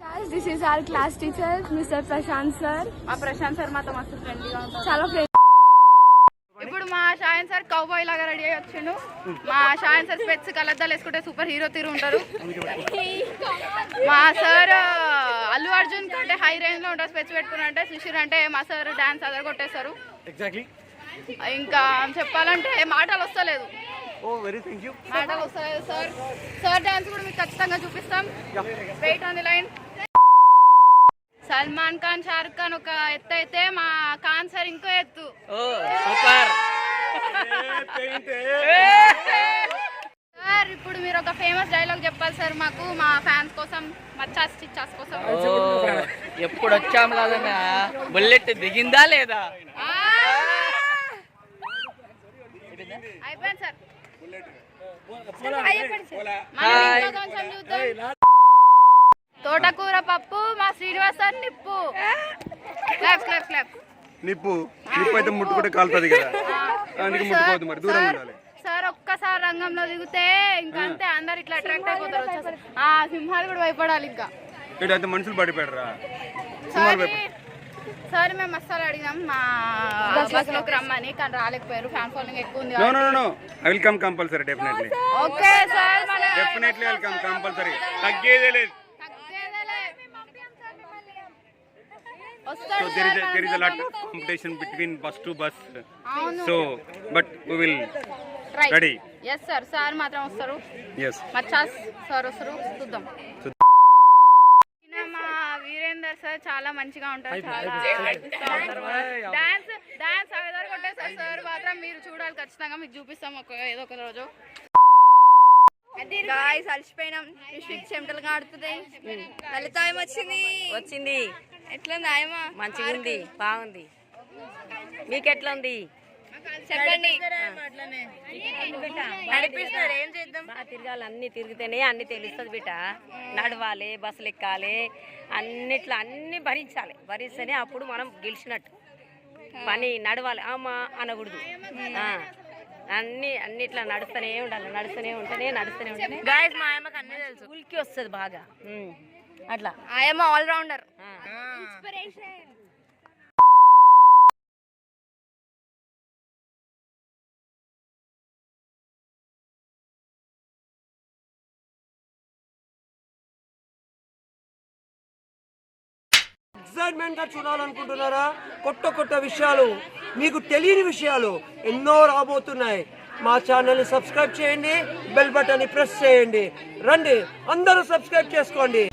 This is our class teacher, Mr. Prashant sir. మా Prashanth sir మాతో మస్తు ఫ్రెండ్లీగా ఉంటారు. చాలా ఫ్రెండ్. ఇప్పుడు మా షాయన్ సార్ కౌబాయ్ లాగా రెడీ అయ్యి వచ్చిండు. మా షాయన్ సార్ స్పెట్స్ కలద్దాలు వేసుకుంటే సూపర్ హీరో తీరు ఉంటారు. మా సార్ అల్లు అర్జున్ కంటే హై రేంజ్ లో ఉంటారు. స్పెట్స్ పెట్టుకున్నంటే సుషీర్ అంటే మా సార్ డాన్స్ అదర్ కొట్టేస్తారు. ఇంకా చెప్పాలంటే మాటలు వస్తలేదు. మాటలు వస్తలేదు సార్. సార్ డాన్స్ కూడా మీకు ఖచ్చితంగా చూపిస్తాం. Wait on the line. Salman Khan, Shahrukh Khan ఒక ఎత్తు అయితే మా ఖాన్ సార్ ఇంకో ఎత్తు. సార్ ఇప్పుడు మీరు ఒక ఫేమస్ డైలాగ్ చెప్పాలి సార్ మాకు, మా ఫ్యాన్స్ కోసం, మచ్చాస్ చిచ్చాస్ కోసం. ఎప్పుడు వచ్చాము కదా, బుల్లెట్ దిగిందా లేదా? అయిపోయింది సార్. తోటకూర పప్పు మా శ్రీనివాస్ సార్ నిప్పు. Clap clap clap. నిప్పు అయితే ముట్టుకుంటే కాలుతుంది కదా, అందుకే ముట్టుకోవద్దు, మరి దూరంగా ఉండాలి. సార్ ఒక్కసారి రంగంలో దిగితే ఇంకా అంతే, అందరు ఇట్లా అట్రాక్ట్ అయిపోతారు. సింహాలు కూడా భయపడాలి. ఇంకా అయితే మనుషులు పడిపోయారా? సార్ మేము అస్సలు అడిగినాం మా బస్ లోకి రమ్మని, కానీ రాలేకపోయారు. ఫ్యాన్ ఫాలోయింగ్ ఎక్కువ ఉంది. No I will come compulsory, definitely. Okay sir, definitely I will come compulsory. తగ్గేదే లేదు. So there is a lot of competition between bus to bus. So but we will ready. Yes sir. Sir మాత్రం వస్తారు. Yes. మచ్చాస్ sir వస్తారు, చూద్దాం. మా Virender sir చాలా మంచిగా ఉంటారు. చాలా డాన్స్ అగదారు కొట్టేస్తారు. సార్ మాత్రం మీరు చూడాలి ఖచ్చితంగా, మీకు చూపిస్తాం ఏదో ఒక రోజు. గాయ్స్ అలసిపోయినాం, చెమటలు కాడుతుంది. లలిత వచ్చింది. ఎట్లా ఆయమా? మంచిగా ఉంది, బాగుంది. మీకు ఎట్లా ఉంది చెప్పండి. నడిపిస్తున్నారు, ఏం చేద్దాం? బాగా తిరగాలి, అన్ని తిరిగితేనే అన్ని తెలుస్తుంది బిడ్డ. నడవాలి, బస్సులు ఎక్కాలి, అన్ని భరిస్తేనే అప్పుడు మనం గెలిచినట్టు. పని నడవాలి, అమ్మా అనకూడదు. అన్నిట్లా నడుస్తూనే ఉంటేనే గాయ్స్ మా ఆయమ్మకి అన్నీ తెలుసు. ఉలికి వస్తుంది బాగా. అట్లా ఆయమ్మ ఆల్ రౌండర్. ఎక్సైట్మెంట్ గా చూడాలనుకుంటున్నారా? కొత్త విషయాలు, మీకు తెలియని విషయాలు ఎన్నో రాబోతున్నాయి. మా ఛానల్ని సబ్స్క్రైబ్ చేయండి, బెల్ బటన్ని ప్రెస్ చేయండి. రండి, అందరూ సబ్స్క్రైబ్ చేసుకోండి.